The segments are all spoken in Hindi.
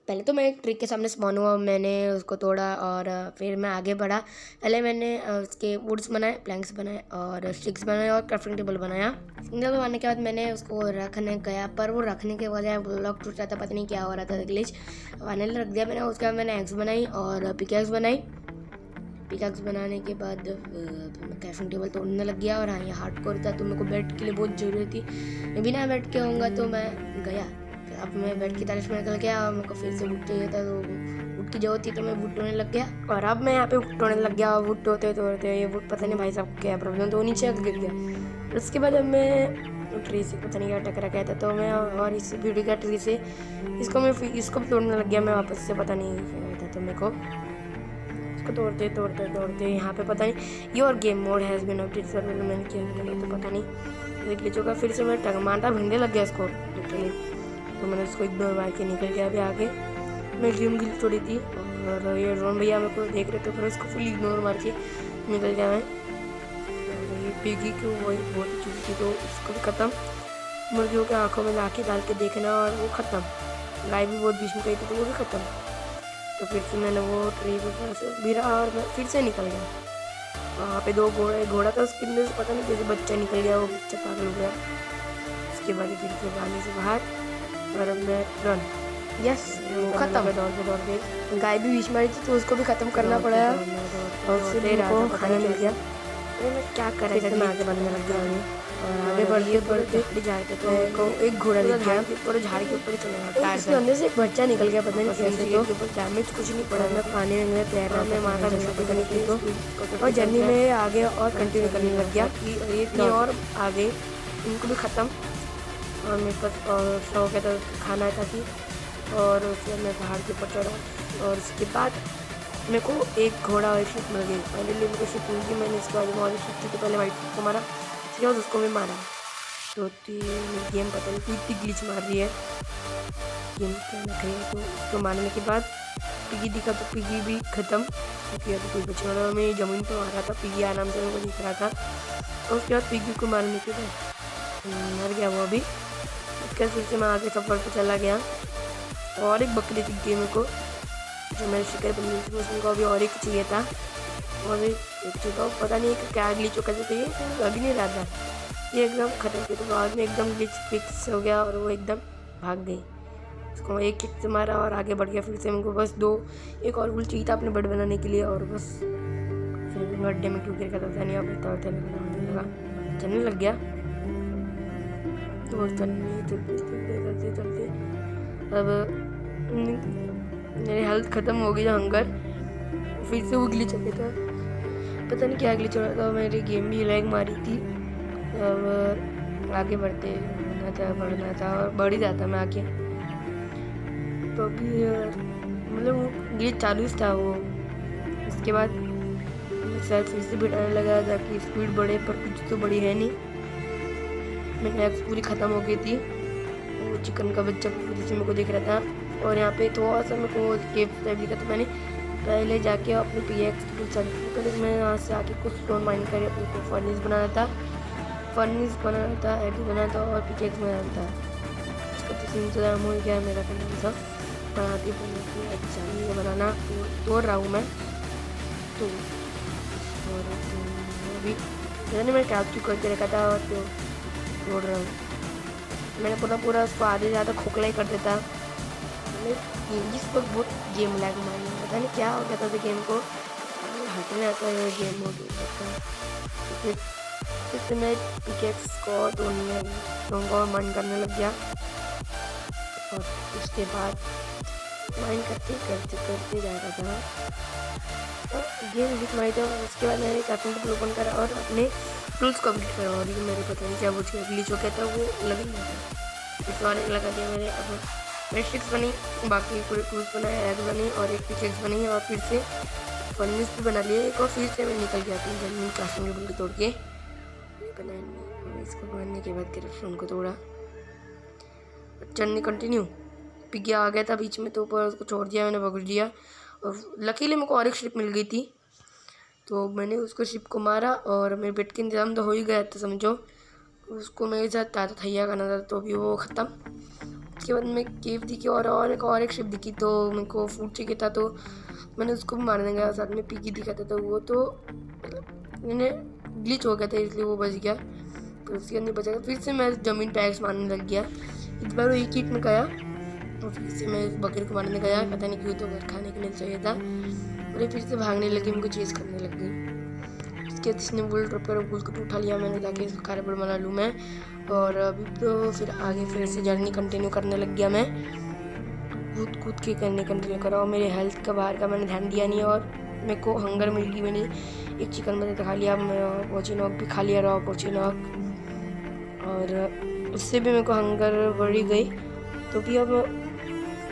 पहले तो मैं एक ट्रिक के सामने स्पॉन हुआ, मैंने उसको तोड़ा और फिर मैं आगे बढ़ा। पहले मैंने उसके वुड्स बनाए, प्लैंक्स बनाए और स्टिक्स बनाए और क्राफ्टिंग टेबल बनाया। क्राफ्टिंग टेबल बनाने के बाद मैंने उसको रखने गया, पर वो रखने के बजाय ब्लॉक टूट रहा था, पता नहीं क्या हो रहा था, ग्लिच। फाइनली रख दिया मैंने। उसके बाद मैंने एक्स बनाई और पिकैक्स बनाई। पिकैक्स बनाने के बाद मैं क्राफ्टिंग टेबल तोड़ने लग गया। और हाँ, ये हार्डकोर था तो मेरे को बेड के लिए बहुत ज़रूरत थी। मैं बिना बेड के होऊंगा तो मैं गया। अब मैं बेड की तारीफ में निकल गया और मेरे को फिर से वुड चाहिए था, तो वुड की जरूरत थी तो मैं वुड तोड़ने लग गया। और अब मैं यहाँ पे वुड तोड़ने लग गया। वुड तोड़ते तोड़ते ये वुड पता नहीं भाई साहब क्या प्रॉब्लम, तो नीचे गिर गया। उसके बाद अब मैं ट्री से पता नहीं क्या टकरा गया था, तो मैं और इस ब्यूटी का ट्री से इसको भी तोड़ने लग गया मैं वापस से, पता नहीं क्या था। तो मेरे को इसको तोड़ते तोड़ते तोड़ते यहाँ पे पता नहीं your game mode has been updated server मैंने किया, तो पता नहीं ग्लिच होगा। फिर से मैं टमाटा भिड़ने लग गया इसको लिटरली, तो मैंने उसको इग्नोर मार के निकल गया। अभी आगे मैं ड्रीम गिल तोड़ी थी और ये ड्रोन भैया मेरे को देख रहे थे, फिर उसको फुल इग्नोर मार के निकल गया मैं। और ये पिगी की वही बहुत ही चुकी थी, तो उसको भी ख़त्म। मुर्गियों के आँखों में लाठी डाल के देखना और वो ख़त्म। गाय भी बहुत बीच में गई थी तो वो भी ख़त्म। तो फिर से मैंने वो ट्री पे से गिरा और मैं फिर से निकल गया। वहाँ पे दो घोड़ा था, उसके अंदर से पता नहीं कैसे बच्चा निकल गया, वो बच्चा पागल हो गया। उसके बाद फिर से पानी से बाहर और अब मैं रन यस वो खत्म। दौड़ते गाय भी बीच में आई थी तो उसको भी ख़त्म करना पड़ा और फिर को खाना मिल गया। अरे मैं क्या कर रहा था, मैं आगे बढ़ने लग गया और आगे बढ़ते बढ़ते जा रहे थे तो एक घोड़ा दिख गया, पूरे झाड़ के ऊपर चला गया। उसके अंदर से एक बच्चा निकल गया, पता नहीं कैसे, तो डैमेज कुछ नहीं पड़ा। मैं पानी में तैर रहा, मैं मारा पता नहीं थी तो, और जर्नी में आगे और कंटिन्यू करने लग गया कि और आगे इनको भी ख़त्म। और मेरे पास और शौक है तो खाना था कि, और उसमें मैं पहाड़ के ऊपर चढ़ा और उसके बाद मेरे को एक घोड़ा और एक शिप मिल गई। पहले मेरे को शिप मिल गई, मैंने इसके बाद और शिप थी तो पहले वाइट शिप को मारा, उसके बाद उसको भी मारा। तो गेम पता नहीं कोई इतनी ग्लिच मार रही है गेम क्या लग रही है। तो उसको मारने के बाद पिगी दिखा तो पिगी भी ख़त्म, क्योंकि अभी कोई बचा रहा। मैं ज़मीन पर आ रहा था, पिगी आराम से मेरे को दिख रहा था। और उसके बाद पिगी को मारने के बाद मर गया वो भी। उसके फिर से मैं आगे सफ़र पर चला गया और एक बकरी दिख गई मेरे को, जो मैंने शिकार बनी थी उसको अभी और एक चाहिए था। और एक चुका पता नहीं क्या ग्लिच हो कैसे, तो ये लग नहीं रहा था, ये एकदम ख़त्म किया। तो बाद में एकदम ग्लिच फिक्स हो गया और वो एकदम भाग गई। उसको एक किक से मारा और आगे बढ़ गया। फिर से मेरे को बस एक और वुल चाहिए था अपने बेड बनाने के लिए, और बस फिर गड्ढे में क्यों गिर गया था नहीं, अब चलने लग गया। तो चलते चलते अब मेरी हेल्थ ख़त्म हो गई, हंगर फिर से वो ग्लिच हो गया था, पता नहीं क्या ग्लिच हो रहा था। मेरी गेम भी लैग मारी थी। अब आगे बढ़ना था और बढ़ ही जाता मैं आगे। तो अभी मतलब वो ग्लिच चालू था वो। उसके बाद शायद फिर से बिठाने लगा ताकि स्पीड बढ़े, पर कुछ तो बड़ी है नहीं। मेरी लाइफ पूरी ख़त्म हो गई थी। वो चिकन का बच्चा फिर से मेरे को दिख रहा था। और यहाँ पे थोड़ा सा मेरे को केव टाइप दिखा, तो मैंने पहले जाके अपने PX सर्टिफिकेट मैं यहाँ से आके कुछ स्टोन माइन कर अपने को फर्निस बनाना था, एडी बनाना था और पिकेक्स बनाना था। इसका तो सिंपल हो गया मेरा करना सा बनाती अच्छा बनाना। तोड़ रहा हूँ मैं तो, और अभी मैंने मैं कैप्चर करके रखा था और तो तोड़ रहा हूँ। मैंने पूरा उसको आधे ज़्यादा खोखला ही कर देता। जिस वक्त बहुत गेम लैग मारने पता नहीं क्या हो गया था गेम को, हटने आता है गेम मोड का। फिर मैं पिकेक्स को तोड़ने माइन करने लग गया। और उसके बाद माइन करते करते जा रहा था और गेम दिख मारी था। उसके बाद मैंने कैप्टन को ओपन करा और अपने टूल्स कंप्लीट करा। और ये मेरे पता नहीं क्या वो ग्लिच हो गया था, वो लग नहीं था, इस बार लगा दिया मैंने। अब मैं स्टिक्स बनी, बाकी पूरे टूल्स बनाए, एग बनी और एक पिकेक्स बनी और फिर से फर्निस भी बना लिया एक, और फिर से मैं निकल गया अपनी जमीन क्राफ्टिंग टेबल को तोड़ के बनाने। इसको बनाने के बाद क्राफ्टिंग को तोड़ा, चढ़ने कंटिन्यू। पिग्गी आ गया था बीच में तो ऊपर उसको छोड़ दिया, मैंने पकड़ लिया। और लकीली मेरे को और एक शिप मिल गई थी, तो मैंने उसको शिप को मारा और मेरे बेड के इंतजाम तो हो ही गया था समझो। उसको मेरे साथ ताता थैया करना था, तो भी वो ख़त्म। उसके बाद में केव दिखी और एक शिप दिखी, तो मेरे को फूड चाहिए था, तो मैंने उसको भी मारने गया। साथ में पीकी दिखा था, तो वो तो मैंने ग्लिच हो गया था, इसलिए वो बच गया। फिर उसके बाद नहीं बचा। फिर से मैं ज़मीन पे एक्स मारने लग गया। इस बार वो एक हिट में गया, और फिर से मैं उस बकरी को मारने गया। पता नहीं क्यों, तो घर खाने के लिए चाहिए था। और फिर से भागने लगी, उनको चेज़ करने लग गई। उसके बाद इसने बुल ड्रॉप कर बुल को उठा लिया मैंने, ताकि इसको कारबल बना लूँ मैं। और अभी तो फिर आगे फिर से जर्नी कंटिन्यू करने लग गया मैं। कूद के करने कंटिन्यू करा, और मेरे हेल्थ का बाहर का मैंने ध्यान दिया नहीं। और मेरे को हंगर मिल गई, मैंने एक चिकन मैंने खा लिया, पोचिनॉक भी खा लिया, रॉ पोचिनॉक। और उससे भी मेरे को हंगर बढ़ी गई। तो भी अब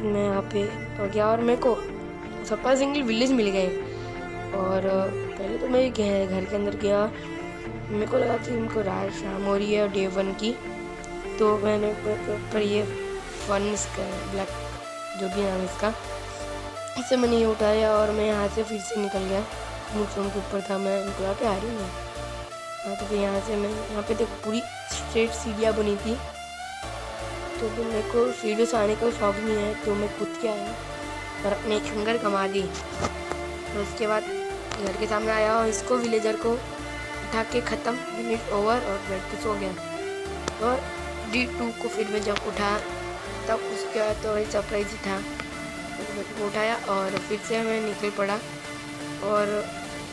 मैं यहाँ पे आ गया, और मेरे को सरप्राइजिंगली विलेज मिल गए। और पहले तो मैं घर के अंदर गया, मेरे को लगा कि उनको रात शाम हो रही है और डे 1 की। तो मैंने पर ये फन इसका ब्लैक जो भी नाम इसका, इससे मैंने ये उठाया, और मैं यहाँ से फिर से निकल गया। मून के ऊपर था, मैं उनको आके आ रही हूँ। हाँ, तो फिर यहाँ से मैं यहाँ पे देखो पूरी स्ट्रेट सीढ़ियाँ बनी थी। तो फिर मेरे को सीढ़ियों से आने का शौक नहीं है, तो मैं कूद के आया और अपने एक हंगर कमा दी। तो उसके बाद घर के सामने आया, और इसको विलेजर को उठा के ख़त्म, मिनट ओवर, और बैठ के सो गया। और D2 को फिर मैं जब उठा, तब उसके बाद तो वही सरप्राइज ही था। तो उठाया और फिर से मैं निकल पड़ा, और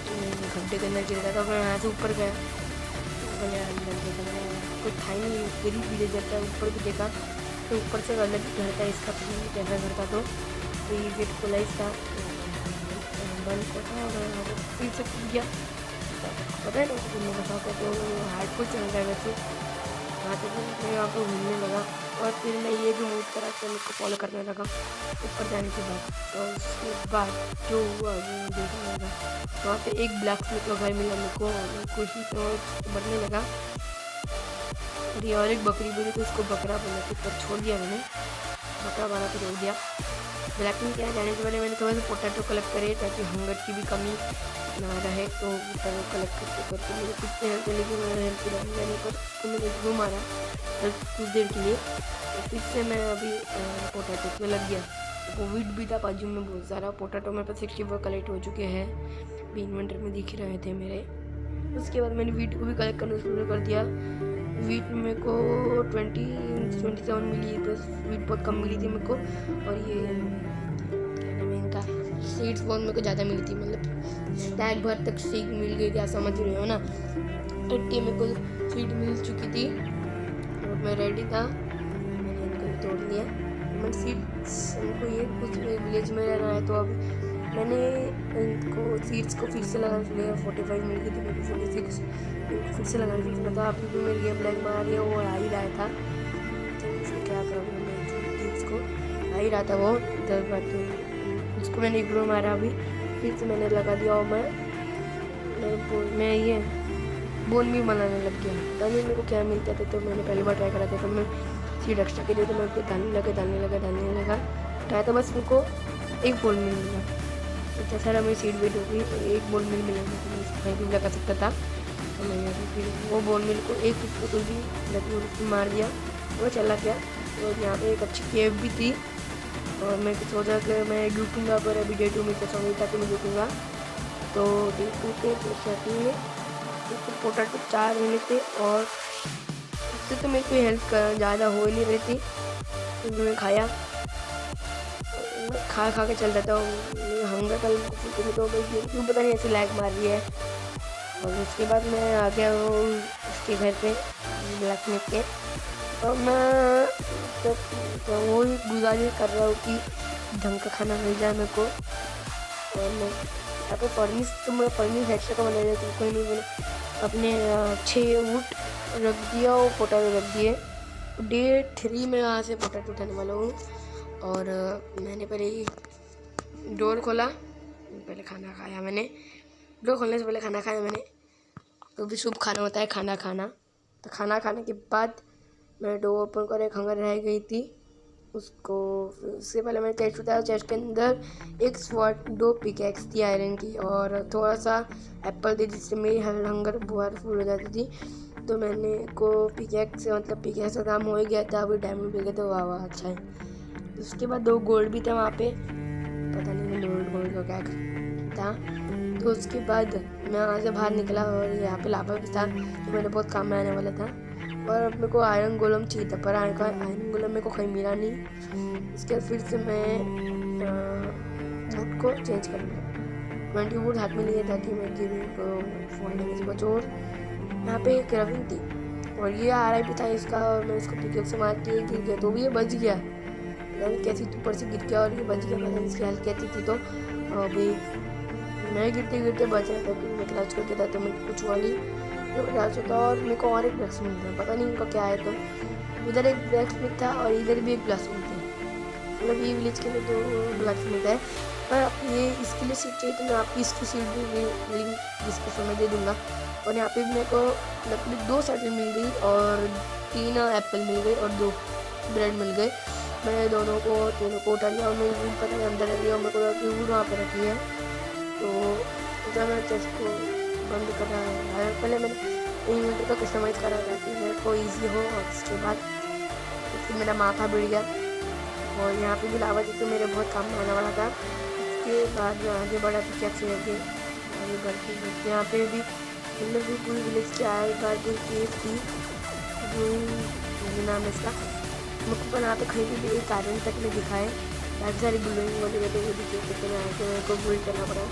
गड्ढे के अंदर गिर गया। तो मैं यहाँ से ऊपर गया, कुछ था ही नहीं, गरीब विलेजर था। ऊपर भी देखा, तो ऊपर से अलग घर था इसका, कैसा घर था। तो ये गेट खुला इसका बंद था, और फिर से खुल गया। पता है ना उसको घूमने का शौक है, तो हार्डफुल चल रहा है वैसे। हाँ, तो मैं यहाँ पर घूमने लगा, और फिर मैं ये भी मूव करा कि मुझको फॉलो करने लगा ऊपर जाने के बाद। तो उसके बाद जो हुआ वो देखने लगा, वहाँ पे एक ब्लैक स्मिथ का घर मिला मेरे को। कोशिश तो बढ़ने लगा, और एक बकरी बोली, तो उसको बकरा बना के ऊपर छोड़ दिया मैंने, बकरा बना के छोड़ दिया। ब्लैक में क्या जाने से पहले मैंने थोड़ा सा पोटैटो कलेक्ट करे, ताकि हंगर की भी कमी ना रहे। तो पोटैटो कलेक्ट करके मेरे कितने हेल्प चली गई, मेरे हेल्प की जाने पर तो मैंने घूम मारा कुछ देर के लिए। तो फिर से मैं अभी पोटैटो में लग गया। कोविड भी था बाजू में बहुत सारा। पोटैटो मेरे पास 64 कलेक्ट हो चुके हैं, भी इन्वेंटर में दिख रहे थे मेरे। उसके बाद मैंने वीट को भी कलेक्ट करना शुरू कर दिया। वीट मेरे को 27 मिली, बस वीट बहुत कम मिली थी मेरे को। और ये क्या नाम है इनका, सीड्स बहुत मेरे को ज़्यादा मिली थी, मतलब स्टैक भर तक सीड मिल गई थी, आप समझ रहे हो ना। 80 मेरे को सीड मिल चुकी थी, और मैं रेडी था। मैंने इनको भी तोड़ लिया। मैं सीड्स इनको ये कुछ विलेज में रहना है, तो अब मैंने इनको सीड्स को फिर से लगाना शुरू किया। 45 मिल गई थी मेरे को, 46 फिर से लगाना शुरू किया था। अभी भी मेरी गेम ब्लैक मार रही है, वो आ ही रहा था। तो फिर क्या करूँ, मैं सीड्स को आ ही रहा था वो 10 बार, तो उसको मैंने इग्नोर मारा। अभी फिर से मैंने लगा दिया, और मैं ये बोन भी बनाने लग गया। पता नहीं मेरे को क्या मिलता था, तो मैंने पहली बार ट्राई करा था। तो मैं सीड एक्स्ट्रा के लिए, तो मैं उसको डालने लगा ट्राई, तो बस मेरे को एक बोल मिल मिला। इतना सारा मेरी सीड वेट हो गई, तो एक बोल मिल मिला, तो मैं उसको कहीं भी लगा सकता था। तो मैंने फिर वो बोल मिल को एक उसको तो भी उसको मार दिया, वो चला गया। और यहाँ पे एक अच्छी केव भी थी, और मैं सोचा कि मैं लूटूँगा, पर अभी Day 2 में सोचा नहीं था कि मैं लूटूँगा। तो Day 2 के स्टार्टिंग में पोटैटो 4 मिले थे, और उससे तो मेरे को हेल्प ज़्यादा हो नहीं रही थी, क्योंकि मैं खा के चल रहा था। हंगर कल तो क्यों पता नहीं ऐसे लैग मार रही है। और उसके बाद मैं आ गया उसके घर पे ब्लैक स्मिथ के, और मैं तो वो गुजारिश कर रहा हूँ कि ढंग का खाना मिल जाए मेरे को। और मैं यहाँ पे फर्निश, तो मैं फर्निश एक्स्ट्रा का बना दिया, तो कोई नहीं, मैंने अपने 6 वुड रख दिया और पोटैटो रख दिए। Day 3 में यहाँ से पोटैटो उठाने वाला हूँ। और मैंने पहले ही डोर खोला, पहले खाना खाया मैंने। डोर खोलने से पहले खाना खाया मैंने, तो भी शुभ खाना होता है खाना खाना। तो खाना खाने के बाद मैं डोर ओपन कर, एक हंगर रह गई थी उसको, उससे पहले मैंने चेस्ट उठाया। चेस्ट के अंदर एक स्वॉर्ड 2 पिकैक्स थी आयरन की, और थोड़ा सा एप्पल थी, जिससे मेरी हंगर बहुत फुल हो जाती थी। तो मैंने को पिकेक्स से मतलब पिकेक्स का काम हो ही गया था, अभी डायमंड मिल गए थे। वाह वाह अच्छा है। उसके बाद 2 गोल्ड भी थे वहाँ पे, पता नहीं गोल्ड का क्या था। तो उसके बाद मैं वहाँ से बाहर निकला और यहाँ पे लावा भी था जो मेरे बहुत काम में आने वाला था। और अब मेरे को आयरन गोलम चाहिए था, पर आयरन गोलम मेरे को कहीं मिला नहीं। इसके बाद फिर से मैं वुड को चेंज कर लिया। 20 वुड हाथ में लिए ताकि मैं गेमिंग को फोन लेने से बचूँ। और यहाँ पे एक रविंग थी और ये RIP था इसका, और मैं इसको पिकेक्स से मारती हुई गिर गया, तो भी ये बच गया। यानी कैसी ऊपर से गिर गया और ये बच गया। पता इसकी हेल्थ कैसी थी। तो अभी मैं गिरते गिरते बच रहा था कि मैं क्लच करके था, तो मैं कुछ वाली क्लच होता और मेरे को और एक ब्लैकस्मिथ था, पता नहीं उनका क्या है। तो उधर एक ब्लैकस्मिथ था और इधर भी एक ब्लैकस्मिथ है, मतलब ये विलेज के लिए 2 ब्लैकस्मिथ है। पर ये इसके लिए सीट चाहिए तो मैं आपकी इसकी सीट भी लिंक डिस्क्रिप्शन में दे दूँगा। और यहाँ पे मेरे को लकड़ी 2 साइकिल मिल गई और 3 एप्पल मिल गई और 2 ब्रेड मिल गए। मैंने तीनों को उठा लिया और मैं वुड पता नहीं अंदर रख लिया और मेरे को लगा कि वुड वहाँ पर रखी है। तो जब मैं चेस्ट को बंद कर रहा है, पहले मैंने इन्वेंटर का कस्टमाइज़ करा था कि मेरे को ईजी हो। और उसके बाद फिर मेरा माथा बढ़ गया और यहाँ पे भी लावा थी तो मेरे बहुत काम में आने वाला था। उसके बाद मैं आगे बढ़ा तो क्या चाहिए आगे बढ़ते यहाँ पे भी मतलब भी पूरी विलेज के आए बार कोई केस थी जो नाम है इसका मुझको पर यहाँ पे कहीं भी एक आयरन तक में दिखाए। काफ़ी सारी बिल्डिंग वगैरह तो वो दिखे थे, तो यहाँ पे मेरे को बिल्ड करना पड़ा।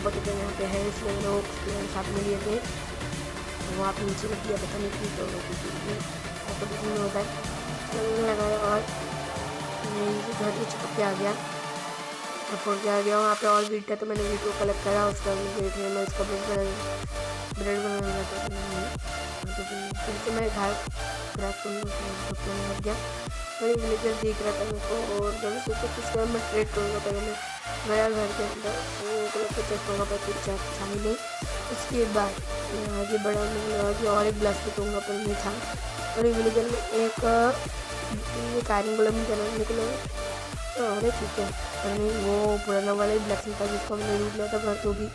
बट तो यहाँ पे है इसलिए मैंने वो साथ में लिए थे, वो आप नीचे रख दिया, पता नहीं क्यों तो होता है लगाया। और घर के चिपक के आ गया और फोड़ के आ गया। वहाँ पे और बीट था तो मैंने बीट को कलेक्ट करा, उसका मैं उसका ब्रेड बनाने लगा। तो फिर से मैं घर क्रैक करने लग गया और एक विलेजर देख रहा था मेरे को। और जब मैं सोचा कि इसका मैं ट्रेड करूँगा, पहले मैं गया घर के अंदर तो लगता चेक होगा पर कुछ शामिल नहीं। उसके बाद मैं आगे बढ़ा, मुझे लगा कि और एक ब्लास्ट दूँगा पर नहीं था। और एक विलेजर में एक आयरन गोलम चला निकला। अरे ठीक है, पर नहीं वो पुराना वाला ही ब्लैक था जिसको मैंने लूट लिया था। घर तो भी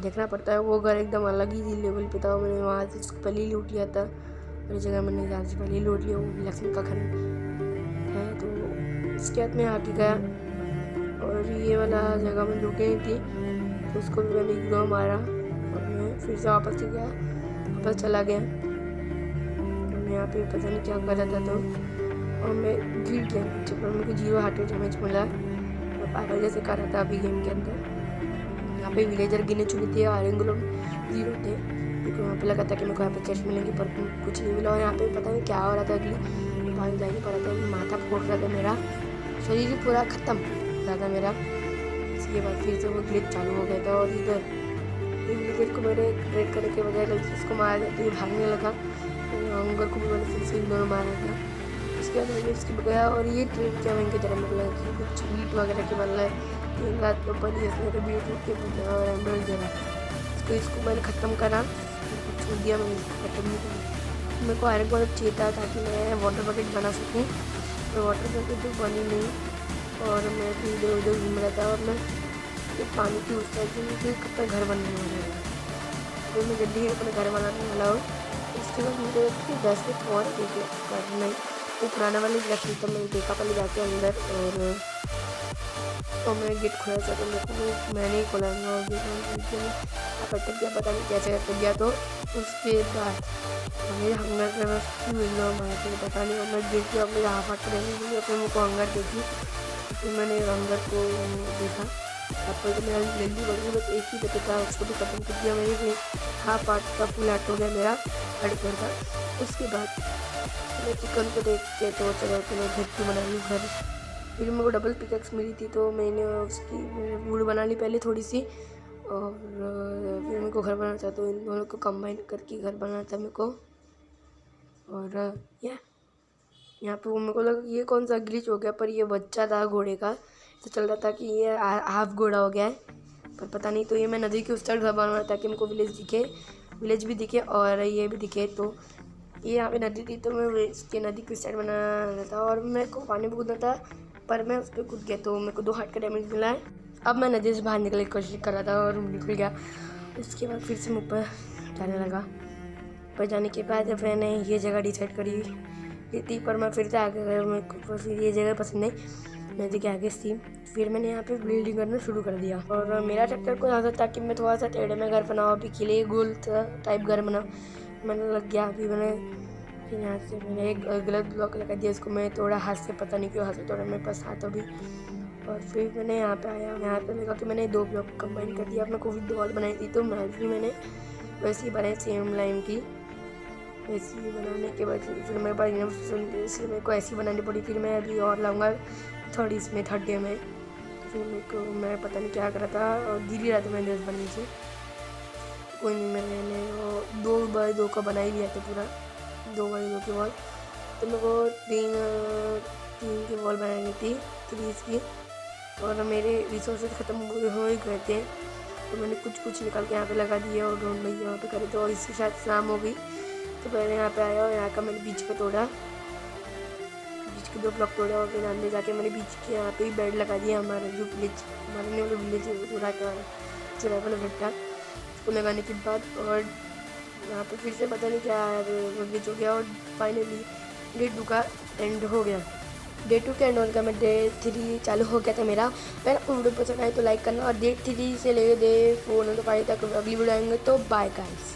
देखना पड़ता है, वो घर एकदम अलग ही लेवल पे था। मैंने वहाँ से उसको पहले ही लूट लिया था और इस जगह मैंने जहाँ से पहले ही लूट लिया, वो ब्लैक का घर है। तो इसके बाद मैं आगे गया और ये वाला जगह में लूटी नहीं थी तो उसको भी मैंने इग्नोर मारा और मैं फिर से वापस से गया, वापस चला गया। मैं यहाँ पे पता नहीं क्या कर रहा था तो और मैं गिर गया नीचे, पर मेरे को 0 हार्ट डैमेज मिला। मैं पागल जैसे कर रहा था अभी गेम के अंदर। यहाँ पे विलेजर गिने चुने थे, आयरन गोलम 0 थे क्योंकि वहाँ पे लगा था कि मेरे को यहाँ पे चेस्ट मिलेंगे, पर कुछ नहीं मिला। और यहाँ पे पता नहीं क्या हो रहा था, अगली पानी जाने पड़ा था, माथा फोड़ रहा था, मेरा शरीर ही पूरा ख़त्म रहा था मेरा। इसके बाद फिर से वो ग्लिच चालू हो गया था और इधर विलेजर को मैंने रेड करने के बजाय उसको मारा था तो ये भागने लगा। हंगर को भी मैंने फिर से दोनों मारा था। उसके बाद मैंने इसके गया और ये ट्रेड किया मैं की तरह मतलब कि कुछ बीट वगैरह के बदला है एक रात के ऊपर ही इसने बीट रूट के और एम्ब्रॉइड दे रहा तो इसको मैंने ख़त्म करा, छोड़ दिया। मैंने इसको ख़त्म नहीं करा। मेरे को आयरन गोलम चाहिए था ताकि मैं वाटर बकेट बना सकूँ, तो वाटर बकेट तो बनी नहीं और मैं फिर इधर उधर घूम रहा था। और मैं एक पानी की उस साइड से मुझे अपना घर बनने वाला है, तो मैं जल्दी अपना घर बनाने वाला हूँ। इसके बाद मुझे 10 मिनट और करना वो पुराना वाली लकड़ी तो मैंने देखा पहले जाके अंदर और मैं गेट खोला था तो मेरे को मैंने ही खोला और अटक गया, पता नहीं कैसे अटक गया। तो उसके बाद मेरे हंगर के मारा थे पता नहीं, और मैं गिर के अपने हाथ हाथ रहेंगे अपने मुझको हंगर देखी। फिर मैंने हंगर को देखा एप्पल तो मेरा जल्दी बढ़ गई, बस एक ही बचा था उसको भी खत्म कर दिया मैंने। फिर हाफ पार्ट का फुल आट हो गया मेरा हड़कर का। उसके बाद मैं चिकन को देख के तो चलो कि मैं घर की बना लूँ घर। फिर मेरे को डबल पिकेक्स मिली थी तो मैंने उसकी वुड बना ली पहले थोड़ी सी और फिर मेरे को घर बनाना था तो इन दोनों को कंबाइन करके घर बनाना था मेरे को। और यहाँ पे वो मेरे को लगा ये कौन सा ग्लिच हो गया, पर ये बच्चा था घोड़े का तो चल रहा था कि ये हाफ घोड़ा हो गया है, पर पता नहीं। तो ये मैं नदी के उस साइड घर बनवाना था कि मेरे को विलेज भी दिखे और ये भी दिखे। तो ये यहाँ पे नदी थी तो मैं इसके नदी के साइड बना रहा था और मेरे को पानी में कूदना था, पर मैं उस पर कूद गया तो मेरे को 2 हार्ट का डैमेज मिला है। अब मैं नदी से बाहर निकलने की कोशिश कर रहा था और निकल गया। उसके बाद फिर से मैं ऊपर जाने लगा पर जाने के बाद मैंने ये जगह डिसाइड करी थी, पर मैं फिर से आगे गया, मेरे को फिर ये जगह पसंद नहीं, नदी के आगे थी। फिर मैंने यहाँ पे बिल्डिंग करना शुरू कर दिया और मेरा ट्रैक्टर को ज़्यादा था कि मैं थोड़ा सा टेढ़े में घर बनाऊँ, अभी किले गोल टाइप घर बना मैंने लग गया। अभी मैंने फिर यहाँ से मैंने एक गलत ब्लॉक लगा दिया, इसको मैं थोड़ा हाथ से, पता नहीं क्यों हाथ से थोड़ा मेरे पास हाथ अभी। और फिर मैंने यहाँ पे आया, यहाँ पे लगा कि मैंने 2 ब्लॉक कंबाइन कर दिया। अपने कोविड वॉल बनाई थी तो मैंने वैसे ही बनाई सेम लाइन की। वैसे ही बनाने के बाद फिर मेरे पास इसलिए मेरे को ऐसी बनानी पड़ी। फिर मैं अभी और लाऊंगा थर्ड डे में। फिर मेरे को मैं पता नहीं क्या करा था और गिर ही रहा था मैंने बनने से। कोई नहीं, मैंने वो 2x2 का बना ही लिया था पूरा, 2x2 की वॉल। तो मेरे को 3 की वॉल बनानी थी 3 की, और मेरे रिसोर्सेज ख़त्म हो ही गए थे। तो मैंने कुछ निकाल के यहाँ पे लगा दिए और ढूंढ भैया यहाँ पे करे थे, और इससे शायद शाम हो गई। तो पहले यहाँ पे आया और यहाँ का मैंने बीच का तोड़ा, बीच के 2 ब्लॉक तोड़ा, और फिर अंदर जाके मैंने बीच के यहाँ पे ही बेड लगा दिया। हमारा जो विलेज, हमारे ने वाला विलेज चुरा वाला बेड उसको लगाने के बाद, और यहाँ पे फिर से पता नहीं क्या विलेज हो गया। और फाइनली डे 2 का एंड हो गया। डे 2 के एंड होने का मैं डे 3 चालू हो गया था मेरा। अगर आपको वीडियो पसंद आए तो लाइक करना, और डे 3 से लेकर डे 4 तो 5 तक अगली वीडियो आएंगे। तो बाय गाइस।